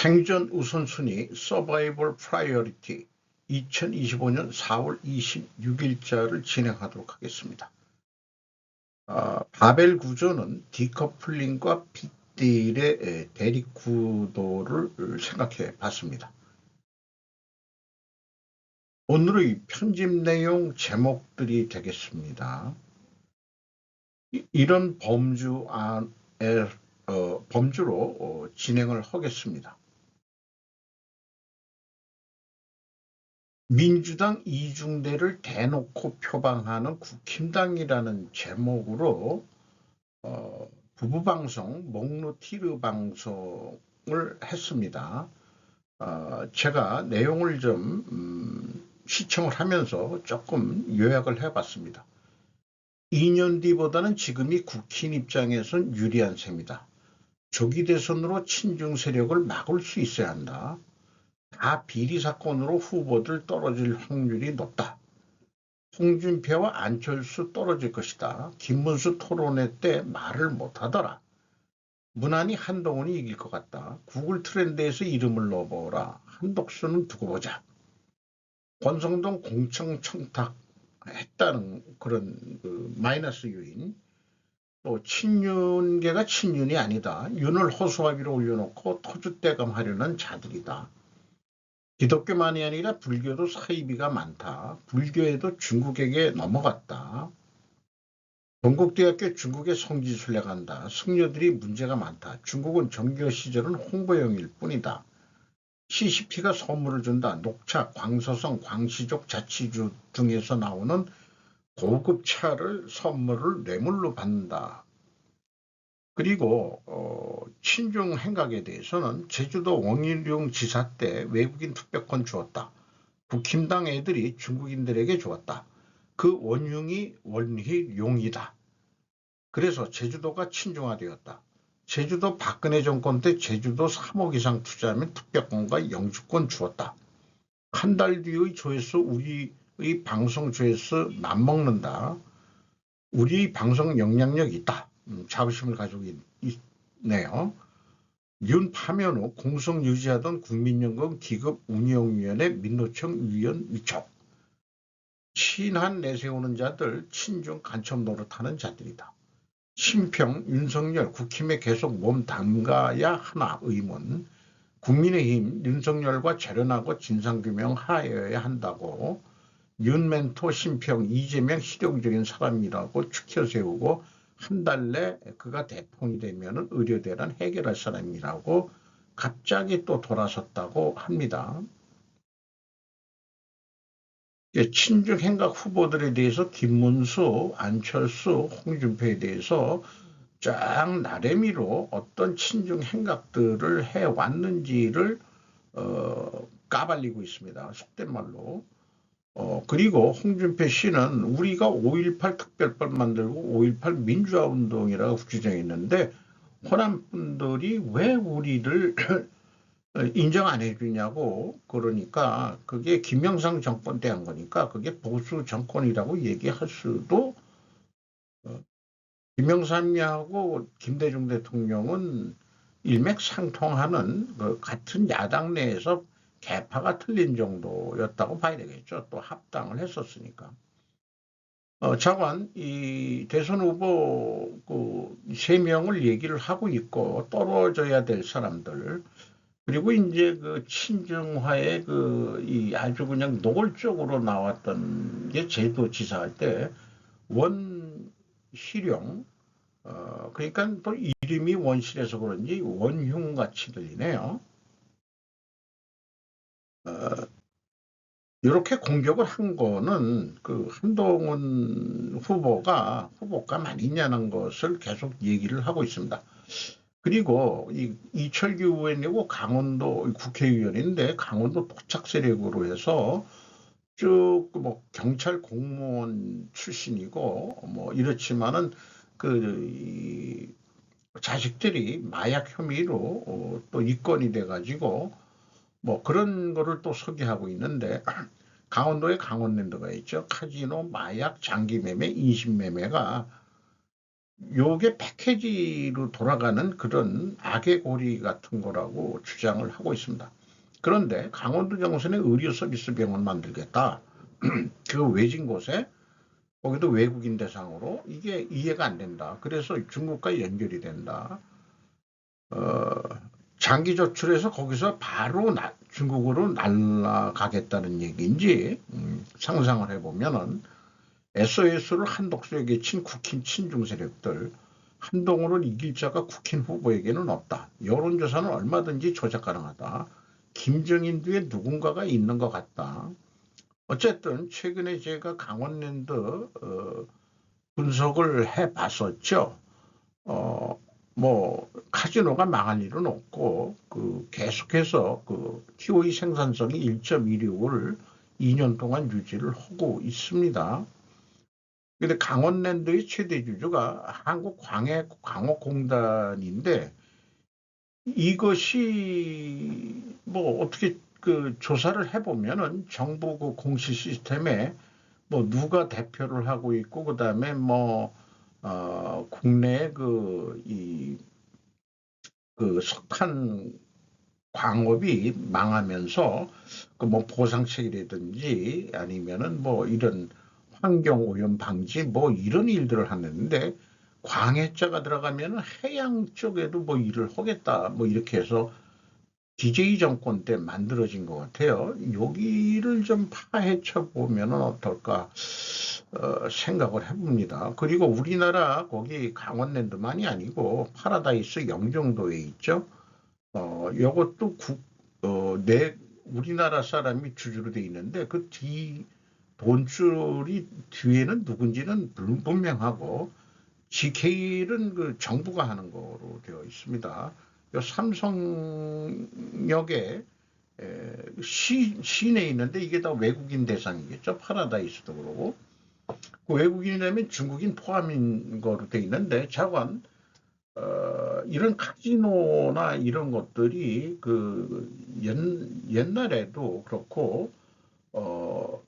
생존 우선순위 서바이벌 프라이어리티 2025년 4월 26일자를 진행하도록 하겠습니다. 바벨 구조는 디커플링과 빅딜의 대립 구도를 생각해 봤습니다. 오늘의 편집 내용 제목들이 되겠습니다. 이런 범주로 진행을 하겠습니다. 민주당 이중대를 대놓고 표방하는 국힘당이라는 제목으로 부부방송 목루티르 방송을 했습니다. 제가 내용을 좀 시청을 하면서 조금 요약을 해봤습니다. 2년 뒤보다는 지금이 국힘 입장에선 유리한 셈이다. 조기 대선으로 친중 세력을 막을 수 있어야 한다. 다 비리 사건으로 후보들 떨어질 확률이 높다. 홍준표와 안철수 떨어질 것이다. 김문수 토론회 때 말을 못하더라. 무난히 한동훈이 이길 것 같다. 구글 트렌드에서 이름을 넣어보라. 한독수는 두고 보자. 권성동 공천 청탁했다는 그런 마이너스 요인. 또 친윤계가 친윤이 아니다. 윤을 호수아비로 올려놓고 터줏대감하려는 자들이다. 기독교만이 아니라 불교도 사이비가 많다. 불교에도 중국에게 넘어갔다. 동국대학교 중국에 성지순례 간다. 승려들이 문제가 많다. 중국은 정교 시절은 홍보용일 뿐이다. CCP가 선물을 준다. 녹차, 광서성, 광시족 자치주 등에서 나오는 고급 차를 선물을 뇌물로 받는다. 그리고 친중 행각에 대해서는 제주도 원희룡 지사 때 외국인 투표권 주었다. 국힘당 애들이 중국인들에게 주었다. 그 원흉이 원희룡이다. 그래서 제주도가 친중화되었다. 제주도 박근혜 정권 때 제주도 3억 이상 투자하면 투표권과 영주권 주었다. 한 달 뒤의 조회수 우리의 방송 조회수 맞먹는다. 우리 방송 영향력 있다. 자부심을 가지고 있네요. 윤 파면 후 공석 유지하던 국민연금 기금운용위원회 민노총 위원 위촉. 친한 내세우는 자들 친중 간첩 노릇하는 자들이다. 심평 윤석열 국힘에 계속 몸 담가야 하나 의문. 국민의힘 윤석열과 재련하고 진상규명 하여야 한다고. 윤 멘토 심평 이재명 실용적인 사람이라고 추켜 세우고 한 달 내 그가 대통령이 되면 의료대란 해결할 사람이라고 갑자기 또 돌아섰다고 합니다. 친중 행각 후보들에 대해서 김문수, 안철수, 홍준표에 대해서 쫙 나래미로 어떤 친중 행각들을 해왔는지를 까발리고 있습니다. 속된 말로. 그리고 홍준표 씨는 우리가 5.18 특별법 만들고 5.18 민주화운동이라고 규정했는데 호남 분들이 왜 우리를 인정 안 해주냐고. 그러니까 그게 김영삼 정권 때 한 거니까 그게 보수 정권이라고 얘기할 수도. 김영삼이하고 김대중 대통령은 일맥상통하는 같은 야당 내에서 계파가 틀린 정도였다고 봐야 되겠죠. 또 합당을 했었으니까. 차관 이 대선 후보 세 명을 얘기를 하고 있고 떨어져야 될 사람들, 그리고 이제 그 친중화의 이 아주 그냥 노골적으로 나왔던 게 제주도지사 할 때 원희룡. 그러니까 또 이름이 원실해서 그런지 원흉 같이 들리네요. 이렇게 공격을 한 거는 한동훈 후보감 아니냐는 것을 계속 얘기를 하고 있습니다. 그리고 이철규 의원이고 강원도 국회의원인데 강원도 토착 세력으로 해서 쭉 경찰 공무원 출신이고 이렇지만은 자식들이 마약 혐의로 또 입건이 돼가지고 그런 거를 또 소개하고 있는데 강원도에 강원랜드가 있죠. 카지노, 마약, 장기매매, 인신매매가 요게 패키지로 돌아가는 그런 악의 고리 같은 거라고 주장을 하고 있습니다. 그런데 강원도 정선에 의료 서비스 병원 만들겠다. 그 외진 곳에 거기도 외국인 대상으로 이게 이해가 안 된다. 그래서 중국과 연결이 된다. 어, 장기 조출해서 거기서 바로 중국으로 날아가겠다는 얘기인지 상상을 해보면은 SOS를 한독수에게 친 국힘 친중 세력들 한동훈을 이길 자가 국힘 후보에게는 없다. 여론조사는 얼마든지 조작 가능하다. 김정인 뒤에 누군가가 있는 것 같다. 어쨌든 최근에 제가 강원랜드 분석을 해봤었죠. 어, 뭐 카지노가 망할 일은 없고 그 계속해서 그 TOE 생산성이 1.16을 2년 동안 유지를 하고 있습니다. 근데 강원랜드의 최대 주주가 한국광해광업공단인데 이것이 뭐 어떻게 그 조사를 해보면은 정부 그 공시 시스템에 뭐 누가 대표를 하고 있고 그다음에 뭐 국내 그 석탄 광업이 망하면서 그 뭐 보상책이라든지 아니면은 뭐 이런 환경 오염 방지 뭐 이런 일들을 하는데 광해자가 들어가면 해양 쪽에도 뭐 일을 하겠다 뭐 이렇게 해서 DJ 정권 때 만들어진 것 같아요. 여기를 좀 파헤쳐 보면 어떨까 생각을 해봅니다. 그리고 우리나라 거기 강원랜드만이 아니고 파라다이스 영종도에 있죠. 요것도 우리나라 사람이 주주로 돼 있는데 그 돈줄이 뒤에는 누군지는 불분명하고 GK는 그 정부가 하는 거로 되어 있습니다. 삼성역에 시내에 있는데 이게 다 외국인 대상이겠죠. 파라다이스도 그러고. 그 외국인이라면 중국인 포함인 거로 되어 있는데 자관 이런 카지노나 이런 것들이 그 옛날에도 그렇고 어,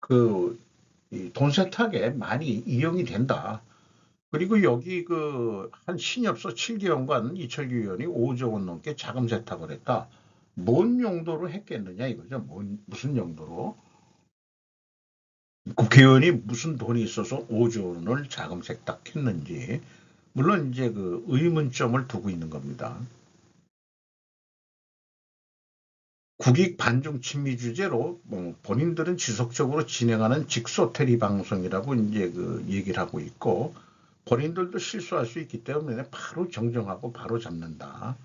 그돈 세탁에 많이 이용이 된다. 그리고 여기 그 한 신협소 7개월간 이철규 의원이 5조 원 넘게 자금 세탁을 했다. 뭔 용도로 했겠느냐 이거죠. 무슨 용도로? 국회의원이 무슨 돈이 있어서 5조 원을 자금 세탁했는지 물론 이제 그 의문점을 두고 있는 겁니다. 국익 반중 친미 주제로 뭐 본인들은 지속적으로 진행하는 직소테리 방송이라고 이제 그 얘기를 하고 있고 본인들도 실수할 수 있기 때문에 바로 정정하고 바로 잡는다.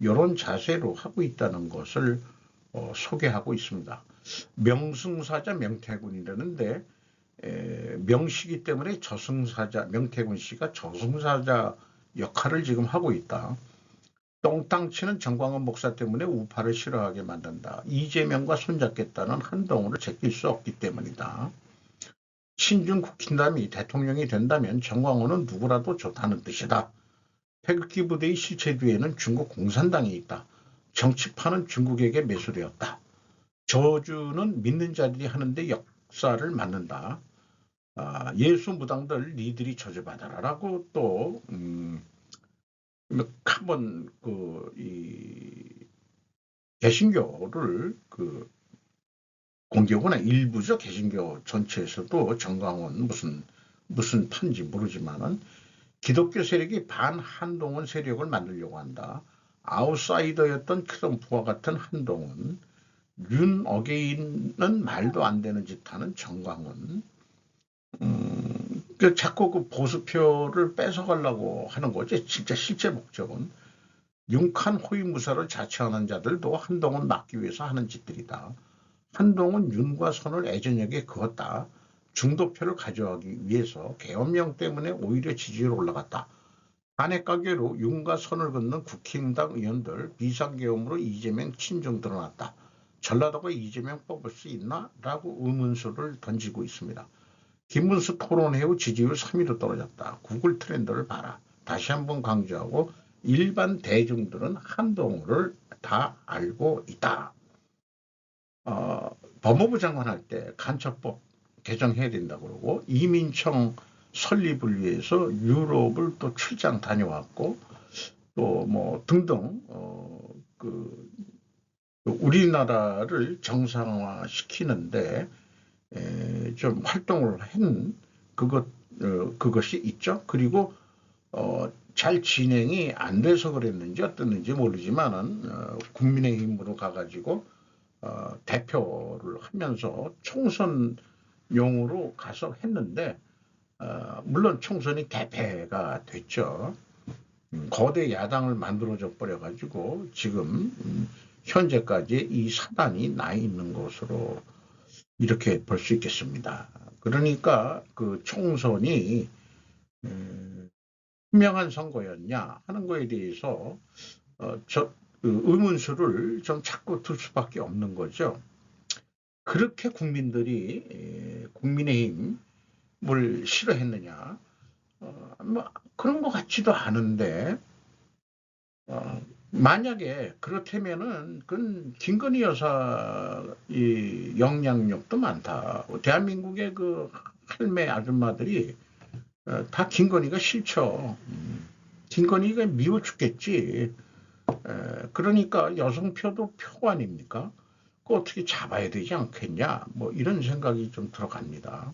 이런 자세로 하고 있다는 것을 소개하고 있습니다. 명승사자 명태군이라는데 명시기 때문에 저승사자 명태군 씨가 저승사자 역할을 지금 하고 있다. 똥땅 치는 정광훈 목사 때문에 우파를 싫어하게 만든다. 이재명과 손잡겠다는 한동훈을 제낄 수 없기 때문이다. 친중 국힘당이 대통령이 된다면 정광훈은 누구라도 좋다는 뜻이다. 태극기 부대의 실체 뒤에는 중국 공산당이 있다. 정치판은 중국에게 매수되었다. 저주는 믿는 자들이 하는데 역사를 맞는다. 예수 무당들 니들이 저주받아라라고 또 한번 개신교를 공개하거나 일부죠. 개신교 전체에서도 정광훈 무슨 판지 모르지만은 기독교 세력이 반한동훈 세력을 만들려고 한다. 아웃사이더였던 트럼프와 같은 한동훈, 윤 어게인은 말도 안 되는 짓 하는 정광훈, 자꾸 그 보수표를 뺏어가려고 하는 거지. 진짜 실제 목적은 윤칸 호위무사를 자처하는 자들도 한동훈 막기 위해서 하는 짓들이다. 한동훈 윤과 선을 애전역에 그었다. 중도표를 가져가기 위해서 계엄령 때문에 오히려 지지율 올라갔다. 탄핵 가계로 윤과 선을 긋는 국힘당 의원들 비상계엄으로 이재명 친중 드러났다. 전라도가 이재명 뽑을 수 있나? 라고 의문수를 던지고 있습니다. 김문수 토론회 후 지지율 3위로 떨어졌다. 구글 트렌드를 봐라. 다시 한번 강조하고 일반 대중들은 한동훈을 다 알고 있다. 법무부 장관 할 때 간첩법 개정해야 된다고 그러고 이민청 설립을 위해서 유럽을 또 출장 다녀왔고 또 뭐 등등 우리나라를 정상화 시키는데 좀 활동을 한 그것이 있죠. 그리고 잘 진행이 안 돼서 그랬는지 어땠는지 모르지만은 국민의힘으로 가가지고 대표를 하면서 총선용으로 가서 했는데 물론 총선이 대패가 됐죠. 거대 야당을 만들어져 버려가지고 지금 현재까지 이 사단이 나 있는 것으로 이렇게 볼 수 있겠습니다. 그러니까 그 총선이 투명한 선거였냐 하는 거에 대해서 의문수를 좀 자꾸 둘 수밖에 없는 거죠. 그렇게 국민들이 국민의힘을 싫어했느냐? 뭐 그런 것 같지도 않은데 만약에 그렇다면은 그건 김건희 여사 이 영향력도 많다. 대한민국의 그 할매 아줌마들이 다 김건희가 싫죠. 김건희가 미워 죽겠지. 그러니까 여성표도 표 아닙니까? 그거 어떻게 잡아야 되지 않겠냐? 뭐 이런 생각이 좀 들어갑니다.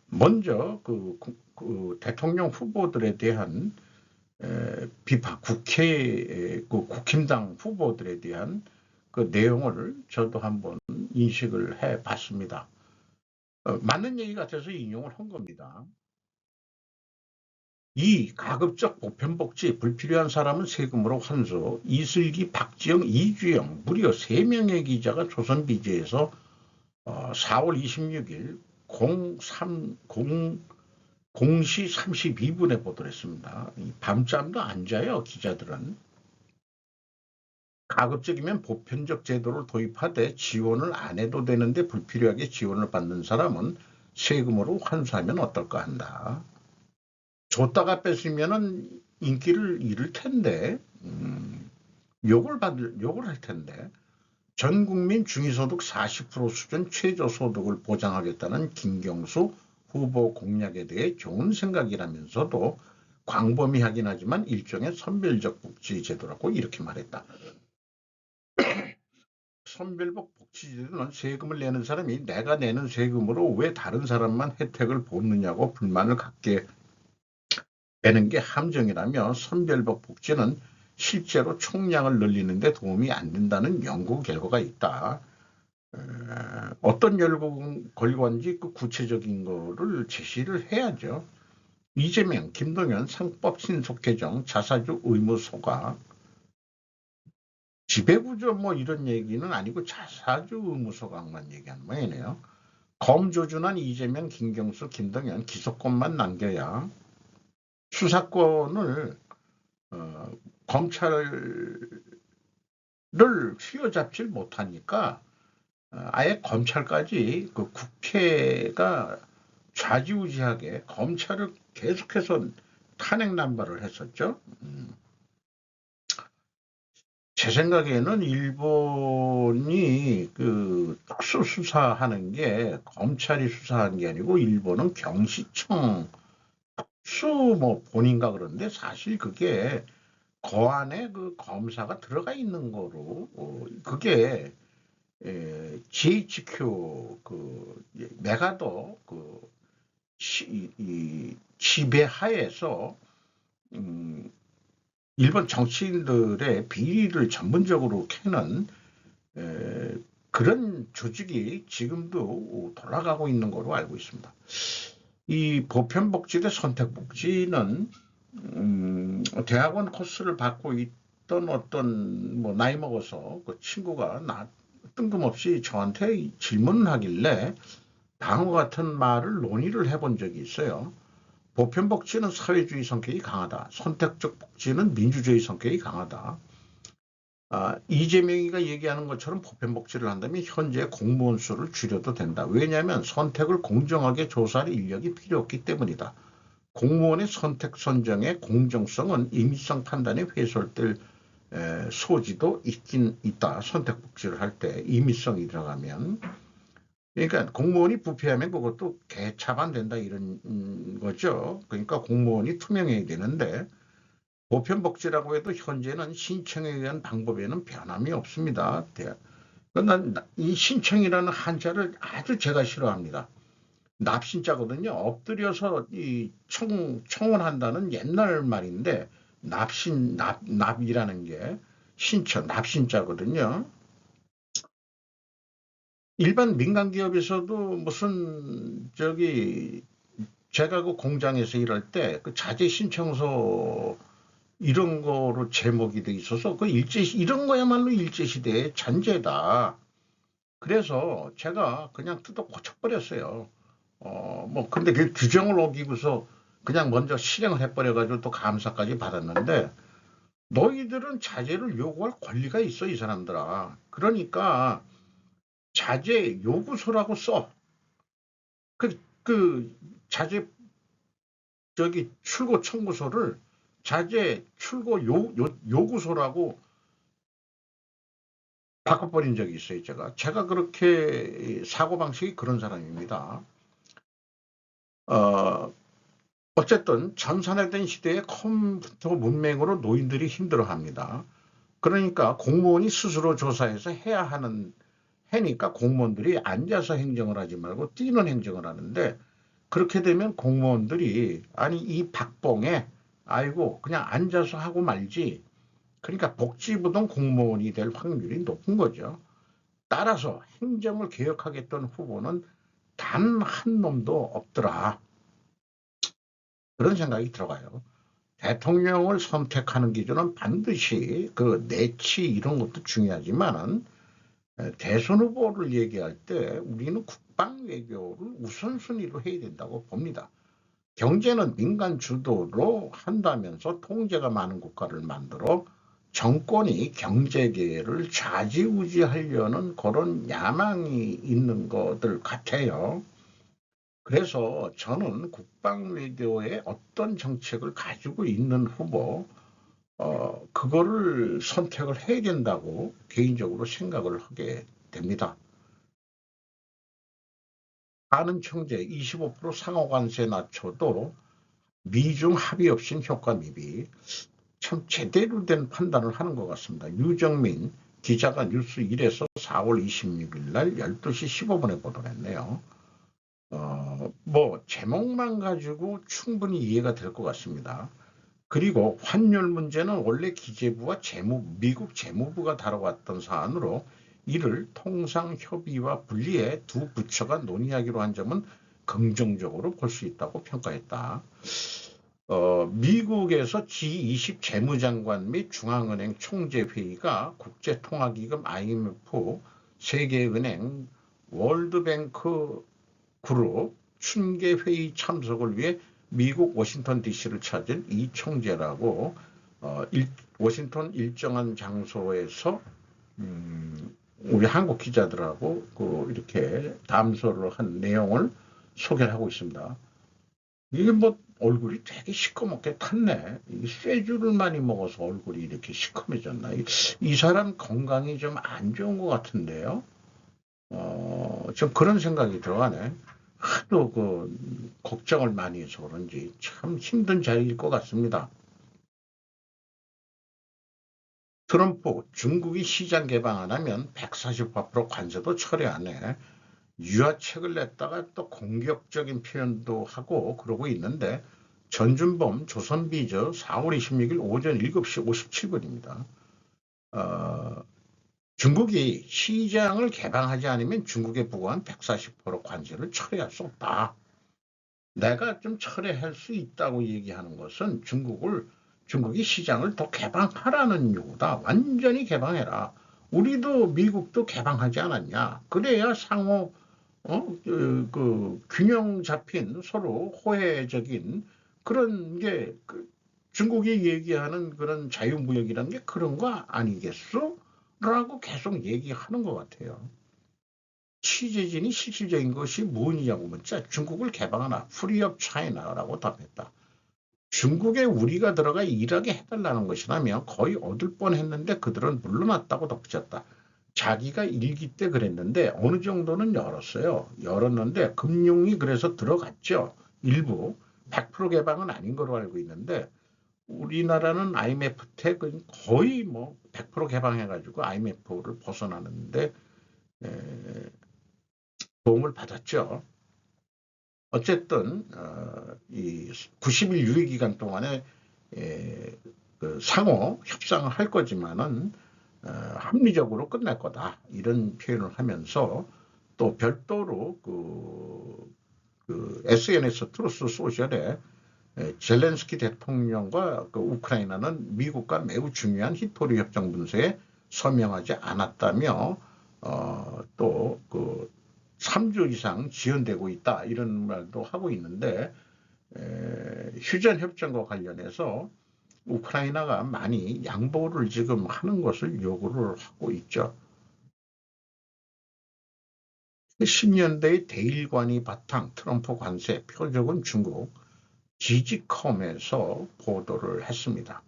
먼저 그 대통령 후보들에 대한 비판, 국힘당 후보들에 대한 그 내용을 저도 한번 인식을 해봤습니다. 맞는 얘기 같아서 인용을 한 겁니다. 이 가급적 보편복지, 불필요한 사람은 세금으로 환수, 이슬기, 박지영, 이주영 무려 3명의 기자가 조선비제에서 4월 26일 0시 32분에 보도를 했습니다. 밤잠도 안 자요, 기자들은. 가급적이면 보편적 제도를 도입하되 지원을 안 해도 되는데 불필요하게 지원을 받는 사람은 세금으로 환수하면 어떨까 한다. 줬다가 뺐으면은 인기를 잃을 텐데, 욕을 할 텐데, 전 국민 중위소득 40% 수준 최저소득을 보장하겠다는 김경수 후보 공약에 대해 좋은 생각이라면서도 광범위하긴 하지만 일종의 선별적 복지 제도라고 이렇게 말했다. 선별적 복지제도는 세금을 내는 사람이 내가 내는 세금으로 왜 다른 사람만 혜택을 보느냐고 불만을 갖게 되는 게 함정이라며 선별적 복지는 실제로 총량을 늘리는 데 도움이 안 된다는 연구 결과가 있다. 어떤 결과인지 그 구체적인 거를 제시를 해야죠. 이재명, 김동연 상법 신속 개정, 자사주 의무 소각, 지배구조 뭐 이런 얘기는 아니고 자사주 의무 소각만 얘기하는 모양이네요. 검조준한 이재명, 김경수, 김동연 기소권만 남겨야 수사권을 검찰을 휘어잡질 못하니까 아예 검찰까지 그 국회가 좌지우지하게 검찰을 계속해서 탄핵 남발을 했었죠. 제 생각에는 일본이 그 특수 수사하는 게 검찰이 수사한 게 아니고 일본은 경시청 특수 뭐 본인가 그런데 사실 그게 그 안에 그 검사가 들어가 있는 거로 그게 GHQ 그 메가더 그 지배하에서 일본 정치인들의 비리를 전문적으로 캐는 그런 조직이 지금도 돌아가고 있는 거로 알고 있습니다. 이 보편복지 대 선택복지는 대학원 코스를 받고 있던 어떤 뭐 나이 먹어서 그 친구가 뜬금없이 저한테 질문을 하길래 다음과 같은 말을 논의를 해본 적이 있어요. 보편복지는 사회주의 성격이 강하다. 선택적 복지는 민주주의 성격이 강하다. 이재명이가 얘기하는 것처럼 보편복지를 한다면 현재 공무원 수를 줄여도 된다. 왜냐하면 선택을 공정하게 조사할 인력이 필요 없기 때문이다. 공무원의 선택 선정의 공정성은 임의성 판단에 훼손될 소지도 있긴 있다. 선택복지를 할 때 임의성이 들어가면 그러니까 공무원이 부패하면 그것도 개차반된다 이런 거죠. 그러니까 공무원이 투명해야 되는데 보편복지라고 해도 현재는 신청에 의한 방법에는 변함이 없습니다. 그러니까 난이 신청이라는 한자를 아주 제가 싫어합니다. 납신자거든요. 엎드려서 이 청원한다는 옛날 말인데 납이라는 게 신청, 납신자거든요. 일반 민간 기업에서도 무슨 제가 그 공장에서 일할 때 그 자재 신청서 이런 거로 제목이 돼 있어서 그 이런 거야말로 일제시대의 잔재다. 그래서 제가 그냥 뜯어 고쳐버렸어요. 뭐 근데 그 규정을 어기고서 그냥 먼저 실행을 해버려가지고 또 감사까지 받았는데 너희들은 자재를 요구할 권리가 있어 이 사람들아. 그러니까 자재 요구서라고 써. 그 자재 출고 청구서를 자재 출고 요구서라고 바꿔버린 적이 있어요, 제가 그렇게 사고방식이 그런 사람입니다. 어, 어쨌든 전산화된 시대의 컴퓨터 문맹으로 노인들이 힘들어합니다. 그러니까 공무원이 스스로 조사해서 해야 해니까 공무원들이 앉아서 행정을 하지 말고 뛰는 행정을 하는데 그렇게 되면 공무원들이 아니 이 박봉에 아이고 그냥 앉아서 하고 말지 그러니까 복지부동 공무원이 될 확률이 높은 거죠. 따라서 행정을 개혁하겠다는 후보는 단 한 놈도 없더라. 그런 생각이 들어가요. 대통령을 선택하는 기준은 반드시 그 내치 이런 것도 중요하지만은 대선 후보를 얘기할 때 우리는 국방 외교를 우선순위로 해야 된다고 봅니다. 경제는 민간 주도로 한다면서 통제가 많은 국가를 만들어 정권이 경제계를 좌지우지하려는 그런 야망이 있는 것들 같아요. 그래서 저는 국방 외교에 어떤 정책을 가지고 있는 후보, 그거를 선택을 해야 된다고 개인적으로 생각을 하게 됩니다. 하는 총재 25% 상호 관세 낮춰도 미중 합의 없인 효과 미비. 참 제대로 된 판단을 하는 것 같습니다. 유정민 기자가 뉴스 1에서 4월 26일 날 12시 15분에 보도를 했네요. 뭐 제목만 가지고 충분히 이해가 될 것 같습니다. 그리고 환율 문제는 원래 기재부와 미국 재무부가 다뤄왔던 사안으로 이를 통상협의와 분리해 두 부처가 논의하기로 한 점은 긍정적으로 볼 수 있다고 평가했다. 미국에서 G20 재무장관 및 중앙은행 총재회의가 국제통화기금 IMF, 세계은행, 월드뱅크 그룹 춘계회의 참석을 위해 미국 워싱턴 DC를 찾은 이 총재라고 워싱턴 일정한 장소에서 우리 한국 기자들하고 이렇게 담소를 한 내용을 소개를 하고 있습니다. 이게 뭐 얼굴이 되게 시커멓게 탔네. 쇠주를 많이 먹어서 얼굴이 이렇게 시커매졌나. 이 사람 건강이 좀 안 좋은 것 같은데요. 좀 그런 생각이 들어가네. 하도 걱정을 많이 해서 그런지 참 힘든 자리일 것 같습니다. 트럼프 중국이 시장 개방 안 하면 148% 관세도 철회 안 해. 유화책을 냈다가 또 공격적인 표현도 하고 그러고 있는데 전준범 조선비저 4월 26일 오전 7시 57분입니다. 중국이 시장을 개방하지 않으면 중국에 부과한 140% 관세를 철회할 수 없다. 내가 좀 철회할 수 있다고 얘기하는 것은 중국이 시장을 더 개방하라는 요구다. 완전히 개방해라. 우리도 미국도 개방하지 않았냐. 그래야 상호 균형 잡힌 서로 호혜적인 그런 게 중국이 얘기하는 그런 자유무역이라는 게 그런 거 아니겠소? 라고 계속 얘기하는 것 같아요. 취재진이 실질적인 것이 뭐냐고 묻자 중국을 개방하나 프리업 차이나라고 답했다. 중국에 우리가 들어가 일하게 해달라는 것이라면 거의 얻을 뻔했는데 그들은 물러났다고 덧붙였다. 자기가 일기 때 그랬는데 어느 정도는 열었어요. 열었는데 금융이 그래서 들어갔죠. 일부 100% 개방은 아닌 걸로 알고 있는데 우리나라는 IMF 때 거의 뭐 100% 개방해가지고 IMF를 벗어나는데 도움을 받았죠. 어쨌든 이 90일 유예 기간 동안에 그 상호 협상을 할 거지만은 합리적으로 끝날 거다 이런 표현을 하면서 또 별도로 그 SNS 트루스 소셜에 젤렌스키 대통령과 그 우크라이나는 미국과 매우 중요한 히토리 협정 문서에 서명하지 않았다며 또 그 3주 이상 지연되고 있다 이런 말도 하고 있는데 휴전 협정과 관련해서 우크라이나가 많이 양보를 지금 하는 것을 요구를 하고 있죠. 10년대의 대일관이 바탕 트럼프 관세 표적은 중국 지지컴에서 보도를 했습니다.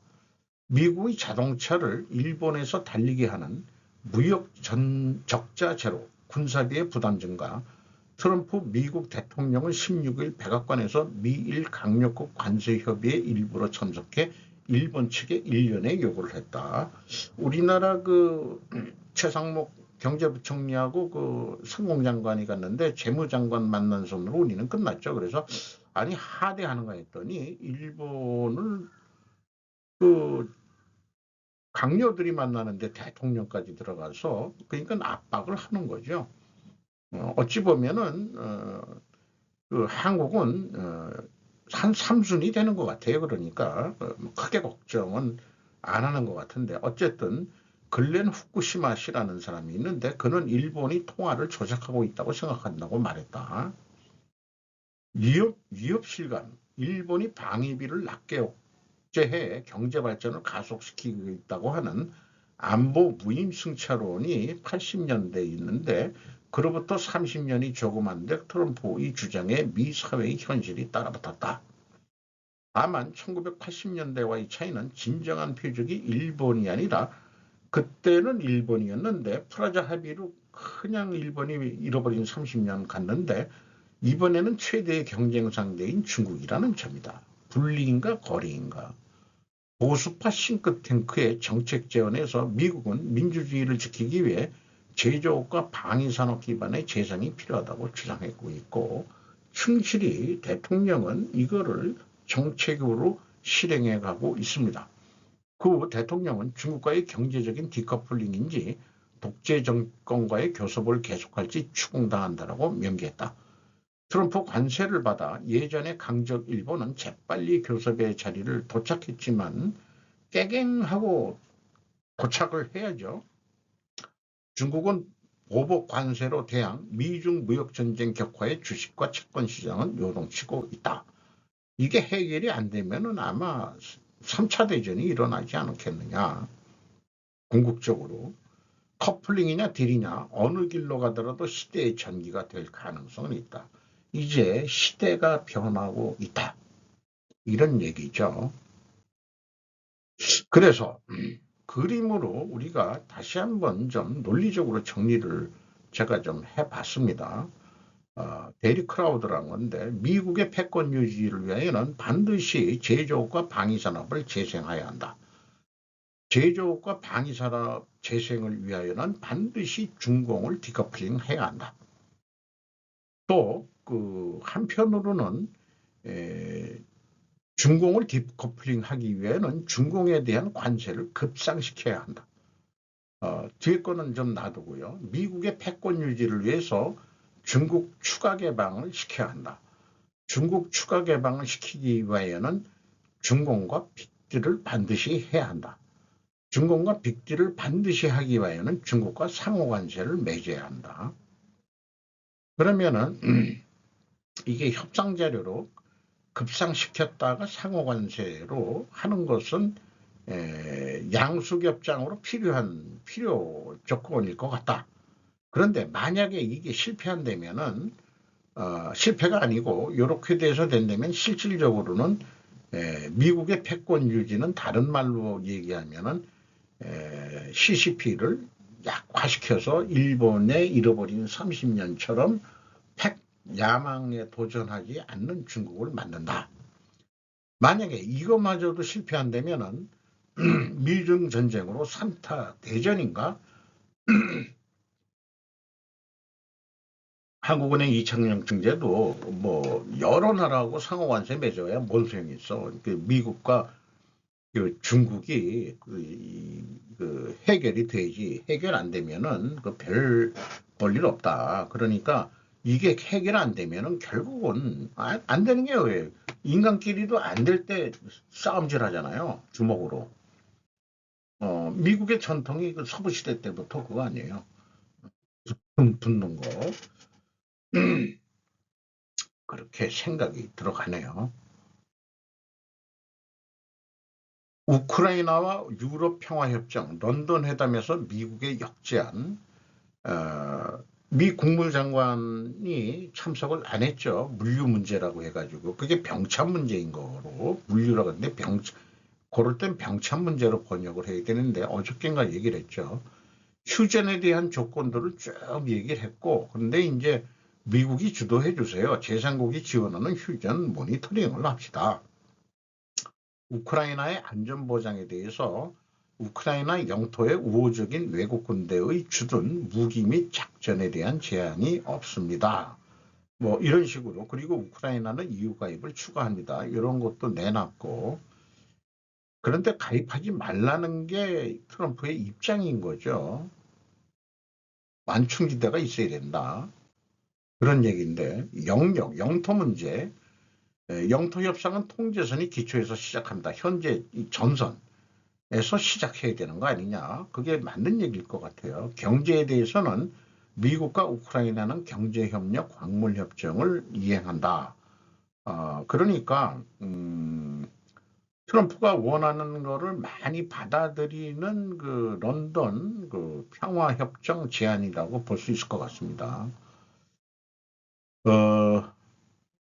미국의 자동차를 일본에서 달리게 하는 무역 적자 제로, 군사비의 부담 증가, 트럼프 미국 대통령은 16일 백악관에서 미일 강력국 관세 협의에 일부러 참석해 일본 측에 1년의 요구를 했다. 우리나라 그 최상목 경제부총리하고 그 상공장관이 갔는데 재무장관 만난 손으로 우리는 끝났죠. 그래서 아니 하대하는가 했더니 일본을 그 강요들이 만나는데 대통령까지 들어가서 그러니까 압박을 하는 거죠. 어찌 보면은 그 한국은 한 3순위 되는 것 같아요. 그러니까 크게 걱정은 안 하는 것 같은데 어쨌든 글렌 후쿠시마 씨라는 사람이 있는데 그는 일본이 통화를 조작하고 있다고 생각한다고 말했다. 위협 실감, 일본이 방위비를 낮게 억제해 경제 발전을 가속시키고 있다고 하는 안보 무임승차론이 80년대에 있는데 그로부터 30년이 조금 안 돼 트럼프의 주장에 미 사회의 현실이 따라붙었다. 다만 1980년대와의 차이는 진정한 표적이 일본이 아니라 그때는 일본이었는데 프라자 합의로 그냥 일본이 잃어버린 30년 갔는데 이번에는 최대의 경쟁 상대인 중국이라는 점이다. 분리인가 거리인가. 보수파 싱크탱크의 정책 제언에서 미국은 민주주의를 지키기 위해 제조업과 방위산업 기반의 재생이 필요하다고 주장하고 있고 충실히 대통령은 이거를 정책으로 실행해 가고 있습니다. 그 대통령은 중국과의 경제적인 디커플링인지 독재 정권과의 교섭을 계속할지 추궁당한다라고 명기했다. 트럼프 관세를 받아 예전의 강적 일본은 재빨리 교섭의 자리를 도착했지만 깨갱하고 도착을 해야죠. 중국은 보복 관세로 대항 미중 무역전쟁 격화의 주식과 채권 시장은 요동치고 있다. 이게 해결이 안 되면은 아마 3차 대전이 일어나지 않겠느냐. 궁극적으로 커플링이냐 딜이냐 어느 길로 가더라도 시대의 전기가 될 가능성은 있다. 이제 시대가 변하고 있다. 이런 얘기죠. 그래서 그림으로 우리가 다시 한번 좀 논리적으로 정리를 제가 좀 해봤습니다. 데리 크라우드라는 건데 미국의 패권 유지를 위하여는 반드시 제조업과 방위산업을 재생해야 한다. 제조업과 방위산업 재생을 위하여는 반드시 중공을 디커플링 해야 한다. 또 그 한편으로는 중공을 디커플링 하기 위해는 중공에 대한 관세를 급상시켜야 한다. 뒤에 거는 좀 놔두고요. 미국의 패권 유지를 위해서 중국 추가 개방을 시켜야 한다. 중국 추가 개방을 시키기 위하여는 중공과 빅딜을 반드시 해야 한다. 중공과 빅딜을 반드시 하기 위하여는 중국과 상호관세를 맺어야 한다. 그러면은 이게 협상 자료로 급상시켰다가 상호관세로 하는 것은 양수협상으로 필요 조건일 것 같다. 그런데 만약에 이게 실패한다면은 실패가 아니고 이렇게 돼서 된다면 실질적으로는 미국의 패권 유지는 다른 말로 얘기하면은 CCP를 약화시켜서 일본의 잃어버린 30년처럼 핵 야망에 도전하지 않는 중국을 만든다. 만약에 이것마저도 실패한다면은 미중 전쟁으로 3타 대전인가 한국은행 이창용 증제도 뭐 여러 나라하고 상호관세 맺어야 뭔 소용이 있어. 미국과 중국이 해결이 되지. 해결 안 되면은 별 볼일 없다. 그러니까 이게 해결 안 되면은 결국은 안 되는 게 왜 인간끼리도 안 될 때 싸움질 하잖아요. 주먹으로. 미국의 전통이 서부 시대 때부터 그거 아니에요. 붙는 거. 그렇게 생각이 들어가네요. 우크라이나와 유럽 평화협정, 런던 회담에서 미국의 역제안, 미 국무장관이 참석을 안 했죠. 물류 문제라고 해가지고. 그게 병참 문제인 거로 물류라고 하는데 그럴 땐 병참 문제로 번역을 해야 되는데 어저께인가 얘기를 했죠. 휴전에 대한 조건들을 쭉 얘기를 했고, 그런데 이제 미국이 주도해 주세요. 제3국이 지원하는 휴전 모니터링을 합시다. 우크라이나의 안전보장에 대해서 우크라이나 영토의 우호적인 외국 군대의 주둔, 무기 및 작전에 대한 제한이 없습니다. 뭐 이런 식으로. 그리고 우크라이나는 EU 가입을 추가합니다. 이런 것도 내놨고. 그런데 가입하지 말라는 게 트럼프의 입장인 거죠. 완충지대가 있어야 된다. 그런 얘기인데 영토 문제, 영토 협상은 통제선이 기초에서 시작합니다. 현재 이 전선에서 시작해야 되는 거 아니냐. 그게 맞는 얘기일 것 같아요. 경제에 대해서는 미국과 우크라이나는 경제협력, 광물협정을 이행한다. 그러니까 트럼프가 원하는 거를 많이 받아들이는 그 런던 그 평화협정 제안이라고 볼 수 있을 것 같습니다.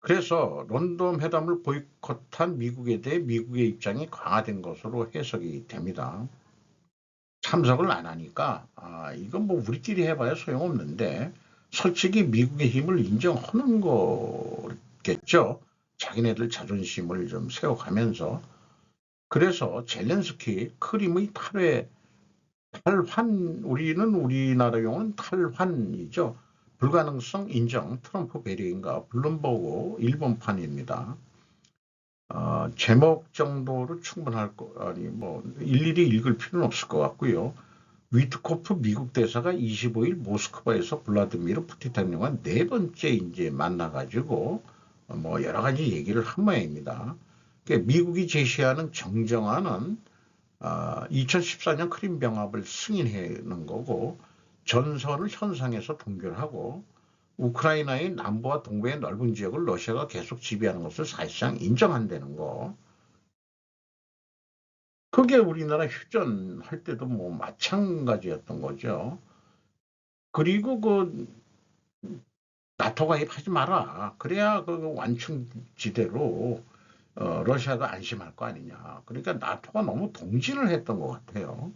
그래서 런던 회담을 보이콧한 미국에 대해 미국의 입장이 강화된 것으로 해석이 됩니다. 참석을 안 하니까 이건 뭐 우리끼리 해봐야 소용없는데 솔직히 미국의 힘을 인정하는 거겠죠. 자기네들 자존심을 좀 세워가면서. 그래서 젤렌스키 크림의 탈환, 우리는 우리나라 용어는 탈환이죠. 불가능성 인정, 트럼프 배려인가, 블룸버그 일본판입니다. 제목 정도로 충분할 거, 아니, 뭐, 일일이 읽을 필요는 없을 것 같고요. 위트코프 미국 대사가 25일 모스크바에서 블라디미르 푸틴 대통령과 네 번째 이제 만나가지고, 뭐, 여러 가지 얘기를 한 모양입니다. 미국이 제시하는 정정안은 2014년 크림 병합을 승인하는 거고 전선을 현상에서 동결하고 우크라이나의 남부와 동부의 넓은 지역을 러시아가 계속 지배하는 것을 사실상 인정한다는 거. 그게 우리나라 휴전할 때도 뭐 마찬가지였던 거죠. 그리고 나토 가입하지 마라. 그래야 그 완충지대로 러시아가 안심할 거 아니냐. 그러니까 나토가 너무 동진을 했던 것 같아요.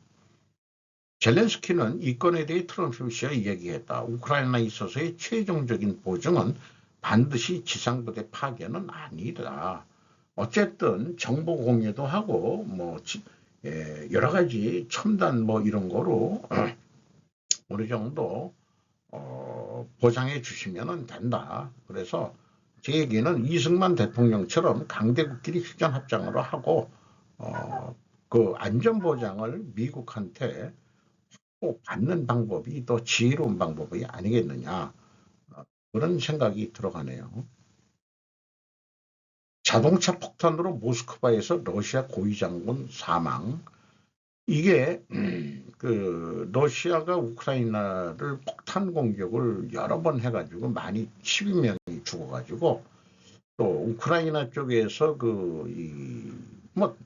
젤렌스키는 이 건에 대해 트럼프 씨와 이야기했다. 우크라이나에 있어서의 최종적인 보증은 반드시 지상부대 파견은 아니다. 어쨌든 정보 공유도 하고 뭐 여러 가지 첨단 뭐 이런 거로 어느 정도 보장해 주시면 된다. 그래서 제 얘기는 이승만 대통령처럼 강대국끼리 휴전 합장으로 하고 그 안전보장을 미국한테 꼭 받는 방법이 더 지혜로운 방법이 아니겠느냐. 그런 생각이 들어가네요. 자동차 폭탄으로 모스크바에서 러시아 고위 장군 사망. 이게 그 러시아가 우크라이나를 폭탄 공격을 여러 번 해가지고 많이 12명이 죽어가지고 또 우크라이나 쪽에서 뭐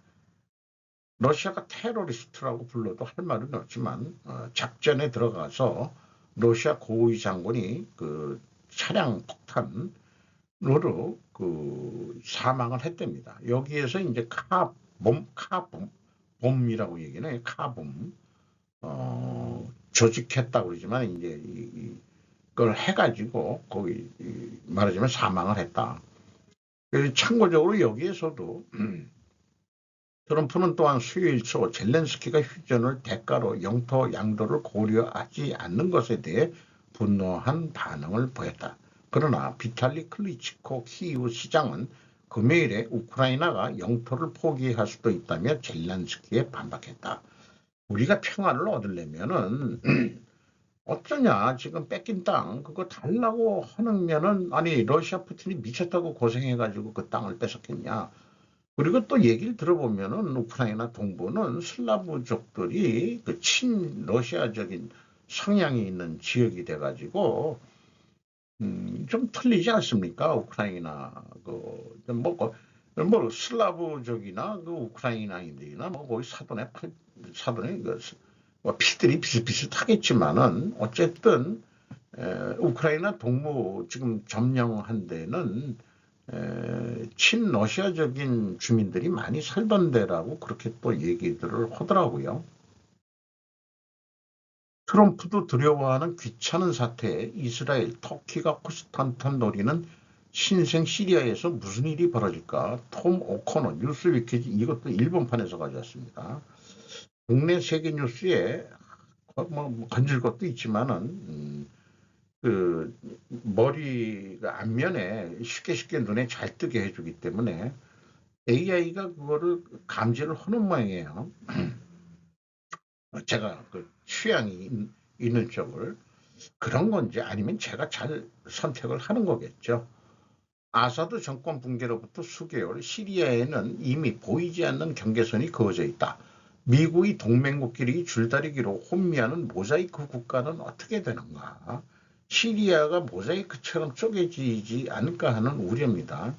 러시아가 테러리스트라고 불러도 할 말은 없지만 작전에 들어가서 러시아 고위 장군이 그 차량 폭탄으로 그 사망을 했답니다. 여기에서 이제 카봄이라고 얘기는 카봄 조직했다고 그러지만 이제 이걸 해가지고 거기 말하자면 사망을 했다. 그래서 참고적으로 여기에서도 트럼프는 또한 수요일 초 젤렌스키가 휴전을 대가로 영토 양도를 고려하지 않는 것에 대해 분노한 반응을 보였다. 그러나 비탈리 클리치코 키이우 시장은 금요일에 우크라이나가 영토를 포기할 수도 있다며 젤렌스키에 반박했다. 우리가 평화를 얻으려면은 어쩌냐 지금 뺏긴 땅 그거 달라고 하면은 아니 러시아 푸틴이 미쳤다고 고생해가지고 그 땅을 뺏었겠냐. 그리고 또 얘기를 들어보면은 우크라이나 동부는 슬라브족들이 그 친러시아적인 성향이 있는 지역이 돼가지고 좀 틀리지 않습니까? 우크라이나 뭐 슬라브족이나 그 우크라이나인들이나 뭐 거기 사돈의 뭐 피들이 비슷비슷하겠지만은 어쨌든 우크라이나 동부 지금 점령한 데는 친러시아적인 주민들이 많이 살던 데라고 그렇게 또 얘기들을 하더라고요. 트럼프도 두려워하는 귀찮은 사태에 이스라엘, 터키가 호스탄탄 노리는 신생 시리아에서 무슨 일이 벌어질까? 톰 오코너 뉴스위키지 이것도 일본판에서 가져왔습니다. 국내 세계 뉴스에 뭐 건질 것도 있지만은 그 머리가 앞면에 쉽게 눈에 잘 뜨게 해주기 때문에 AI가 그거를 감지를 하는 모양이에요. 제가 그 취향이 있는 쪽을 그런 건지 아니면 제가 잘 선택을 하는 거겠죠. 아사드 정권 붕괴로부터 수개월 시리아에는 이미 보이지 않는 경계선이 그어져 있다. 미국의 동맹국끼리 줄다리기로 혼미하는 모자이크 국가는 어떻게 되는가? 시리아가 모자이크처럼 쪼개지지 않을까 하는 우려입니다.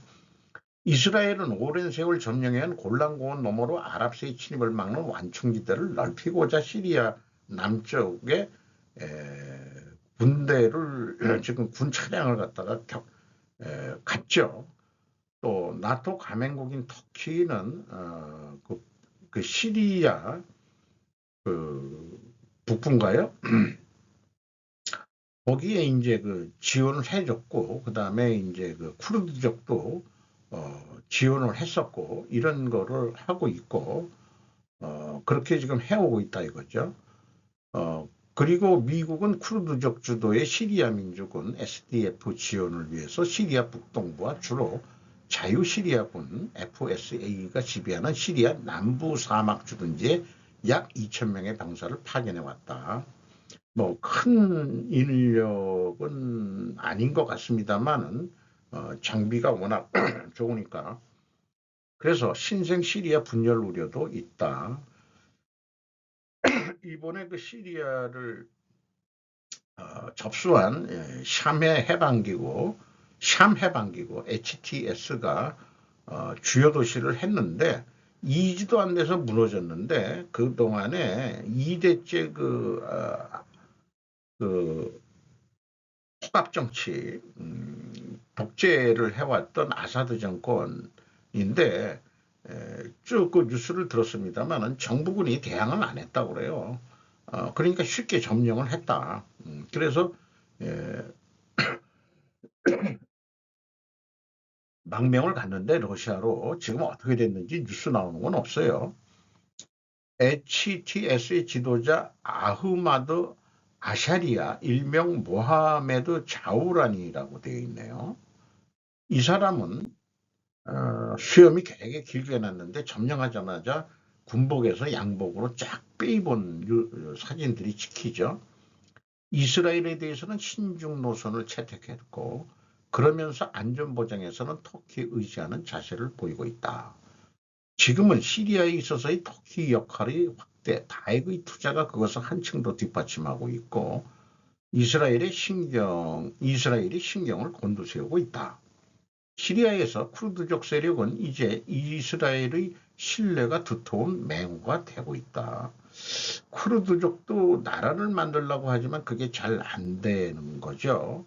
이스라엘은 오랜 세월 점령해온 골란고원 너머로 아랍세의 침입을 막는 완충지대를 넓히고자 시리아 남쪽에 군대를 지금 군 차량을 갖다가 갔죠. 또 나토 가맹국인 터키는 그 시리아 그 북부인가요? 거기에 이제 그 지원을 해줬고 그 다음에 이제 그 쿠르드족도 지원을 했었고 이런 거를 하고 있고 그렇게 지금 해오고 있다 이거죠. 그리고 미국은 쿠르드족 주도의 시리아 민주군 SDF 지원을 위해서 시리아 북동부와 주로 자유시리아군 FSA가 지배하는 시리아 남부 사막 주둔지에 약 2,000명의 병사를 파견해 왔다. 뭐 큰 인력은 아닌 것 같습니다만은 장비가 워낙 좋으니까 그래서 신생 시리아 분열 우려도 있다. 이번에 그 시리아를 접수한 샴 해방기구 HTS가 주요 도시를 했는데 2주도 안 돼서 무너졌는데 그 동안에 2대째 그 폭압 정치 독재를 해왔던 아사드 정권인데 쭉 그 뉴스를 들었습니다만은 정부군이 대항을 안 했다고 그래요. 그러니까 쉽게 점령을 했다. 그래서 망명을 갔는데 러시아로 지금 어떻게 됐는지 뉴스 나오는 건 없어요. HTS의 지도자 아흐마드 아샤리아 일명 모하메드 자우란이라고 되어 있네요. 이 사람은 수염이 되게 길게 해놨는데 점령하자마자 군복에서 양복으로 쫙 빼입은 사진들이 찍히죠. 이스라엘에 대해서는 신중 노선을 채택했고 그러면서 안전보장에서는 터키에 의지하는 자세를 보이고 있다. 지금은 시리아에 있어서의 터키 역할의 확대, 다액의 투자가 그것을 한층 더 뒷받침하고 있고 이스라엘이 신경을 곤두세우고 있다. 시리아에서 쿠르드족 세력은 이제 이스라엘의 신뢰가 두터운 맹호가 되고 있다. 쿠르드족도 나라를 만들려고 하지만 그게 잘 안 되는 거죠.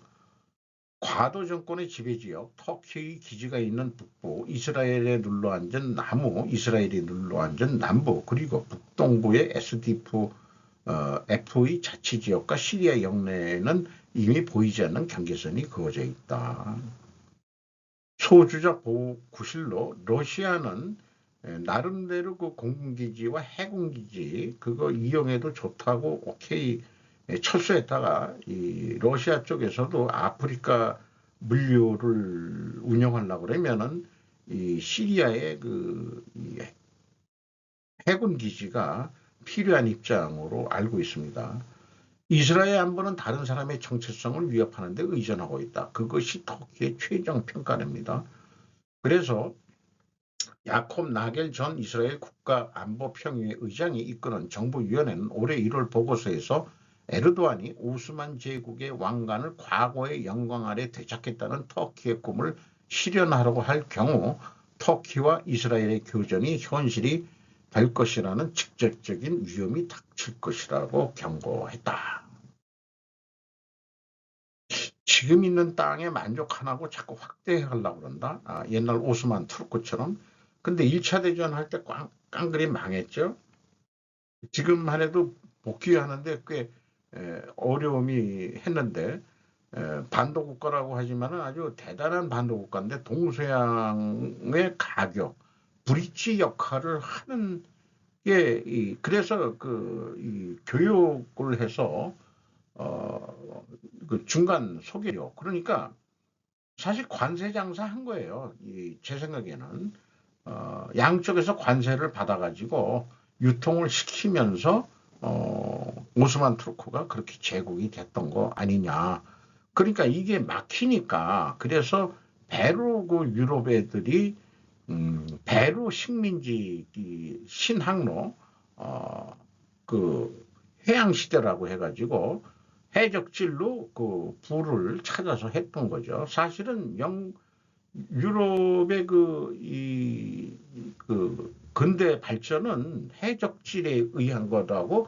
과도 정권의 지배지역 터키의 기지가 있는 북부, 이스라엘이 눌러앉은 남부, 그리고 북동부의 SDF F의 자치지역과 시리아 영내에는 이미 보이지 않는 경계선이 그어져 있다. 소주적 구실로 러시아는 나름대로 그 공군기지와 해군기지 그거 이용해도 좋다고 오케이 철수했다가 이 러시아 쪽에서도 아프리카 물류를 운영하려고 그러면은 이 시리아의 이 해군 기지가 필요한 입장으로 알고 있습니다. 이스라엘 안보는 다른 사람의 정체성을 위협하는 데 의존하고 있다. 그것이 터키의 최종 평가입니다. 그래서 야콥 나겔 전 이스라엘 국가안보평의회 의장이 이끄는 정부위원회는 올해 1월 보고서에서 에르도안이 오스만 제국의 왕관을 과거의 영광 아래 되찾겠다는 터키의 꿈을 실현하려고 할 경우 터키와 이스라엘의 교전이 현실이 될 것이라는 직접적인 위험이 닥칠 것이라고 경고했다. 지금 있는 땅에 만족 안 하고 자꾸 확대하려고 그런다. 옛날 오스만 투르크처럼. 근데 1차 대전 할 때 깡그리 망했죠. 지금 한 해도 복귀하는데 꽤 어려움이 했는데 반도 국가라고 하지만 아주 대단한 반도 국가인데 동서양의 가교, 브릿지 역할을 하는 게 그래서 이 교육을 해서 그 중간 소개료 그러니까 사실 관세 장사한 거예요. 제 생각에는 양쪽에서 관세를 받아가지고 유통을 시키면서 오스만 투르크가 그렇게 제국이 됐던 거 아니냐. 그러니까 이게 막히니까 그래서 배로 그 유럽 애들이 배로 식민지 신항로 그 해양 시대라고 해가지고 해적질로 그 부를 찾아서 했던 거죠. 사실은 유럽의 그 근대 발전은 해적질에 의한 거라고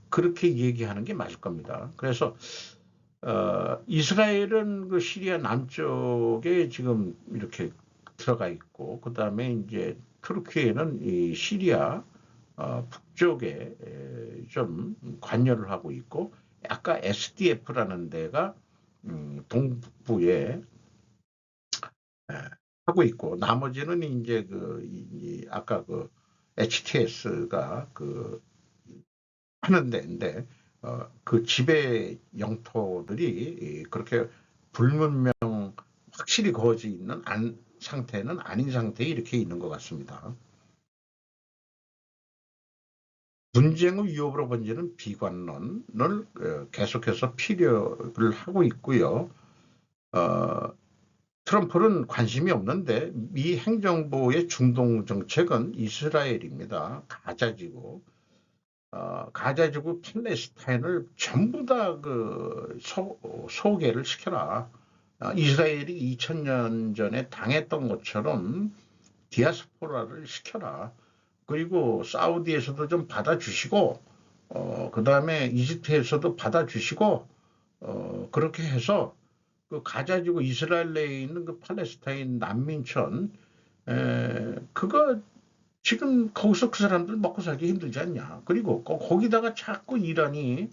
그렇게 얘기하는 게 맞을 겁니다. 그래서 이스라엘은 그 시리아 남쪽에 지금 이렇게 들어가 있고 그 다음에 이제 투르키에는 이 시리아 북쪽에 좀 관여를 하고 있고 아까 SDF라는 데가 동북부에 하고 있고 나머지는 이제 아까 HTS가 하는 데인데 그 지배 영토들이 그렇게 불문명 확실히 거지 있는 상태는 아닌 상태에 이렇게 있는 것 같습니다. 분쟁의 위협으로 번지는 비관론을 계속해서 필요를 하고 있고요. 트럼프는 관심이 없는데 미 행정부의 중동 정책은 이스라엘입니다. 가자지구, 가자지구 팔레스타인을 전부 다 소개를 시켜라. 이스라엘이 2000년 전에 당했던 것처럼 디아스포라를 시켜라. 그리고 사우디에서도 좀 받아주시고, 그 다음에 이집트에서도 받아주시고, 그렇게 해서 그 가자지구 이스라엘 내에 있는 그 팔레스타인 난민촌, 그거 지금 거기서 그 사람들 먹고 살기 힘들지 않냐. 그리고 거기다가 자꾸 이란이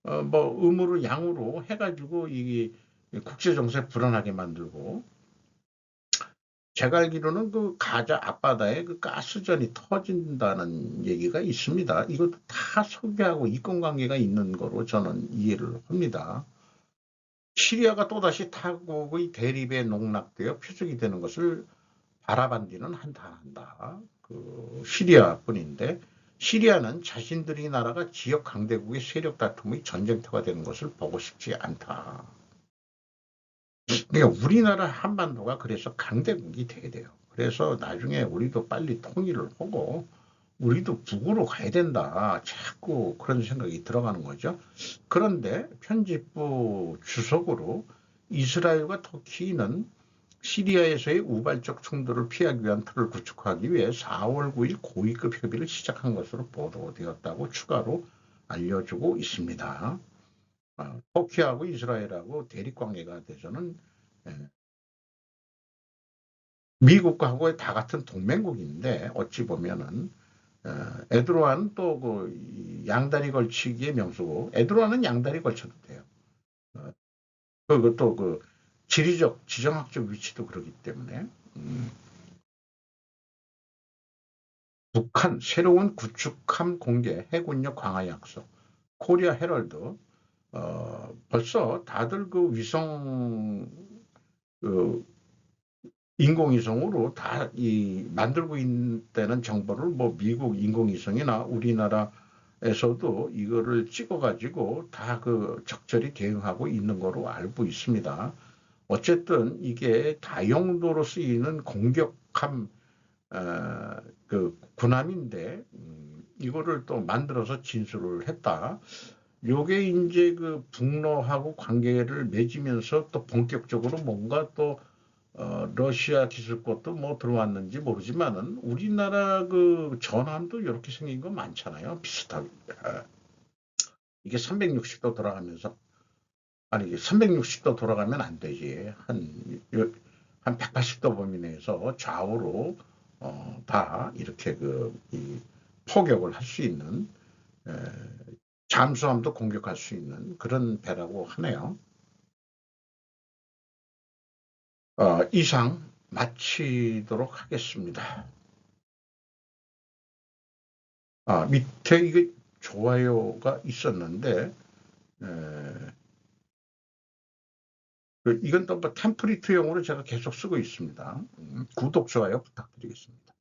뭐 음으로 양으로 해가지고 이게 국제 정세 불안하게 만들고 제가 알기로는 그 가자 앞바다에 그 가스전이 터진다는 얘기가 있습니다. 이것도 다 소비하고 이권관계가 있는 거로 저는 이해를 합니다. 시리아가 또다시 타국의 대립에 농락되어 표적이 되는 것을 바라반디는 한다. 그 시리아뿐인데 시리아는 자신들이 나라가 지역 강대국의 세력 다툼의 전쟁터가 되는 것을 보고 싶지 않다. 그러니까 우리나라 한반도가 그래서 강대국이 돼야 돼요. 그래서 나중에 우리도 빨리 통일을 하고 우리도 북으로 가야 된다. 자꾸 그런 생각이 들어가는 거죠. 그런데 편집부 주석으로 이스라엘과 터키는 시리아에서의 우발적 충돌을 피하기 위한 틀을 구축하기 위해 4월 9일 고위급 협의를 시작한 것으로 보도되었다고 추가로 알려주고 있습니다. 터키하고 이스라엘하고 대립관계가 돼서는 미국하고 다 같은 동맹국인데 어찌 보면은 에르도안 또 양다리 걸치기의 명수고, 에드로아는 양다리 걸쳐도 돼요. 그것도 그 지리적, 지정학적 위치도 그렇기 때문에. 북한 새로운 구축함 공개, 해군력 강화 약속, 코리아 헤럴드. 벌써 다들 그 위성, 그 인공위성으로 다 만들고 있다는 정보를 뭐 미국 인공위성이나 우리나라에서도 이거를 찍어가지고 다 그 적절히 대응하고 있는 거로 알고 있습니다. 어쨌든 이게 다용도로 쓰이는 공격함 그 군함인데 이거를 또 만들어서 진술을 했다. 요게 이제 그 북러하고 관계를 맺으면서 또 본격적으로 뭔가 또 러시아 기술권도 뭐 들어왔는지 모르지만은 우리나라 그 전함도 이렇게 생긴 거 많잖아요. 비슷하게. 이게 360도 돌아가면서, 아니 이게 360도 돌아가면 안 되지. 한 180도 범위 내에서 좌우로 다 이렇게 포격을 할 수 있는, 에, 잠수함도 공격할 수 있는 그런 배라고 하네요. 이상 마치도록 하겠습니다. 밑에 이게 좋아요가 있었는데, 이건 또 뭐 템플릿용으로 제가 계속 쓰고 있습니다. 구독, 좋아요 부탁드리겠습니다.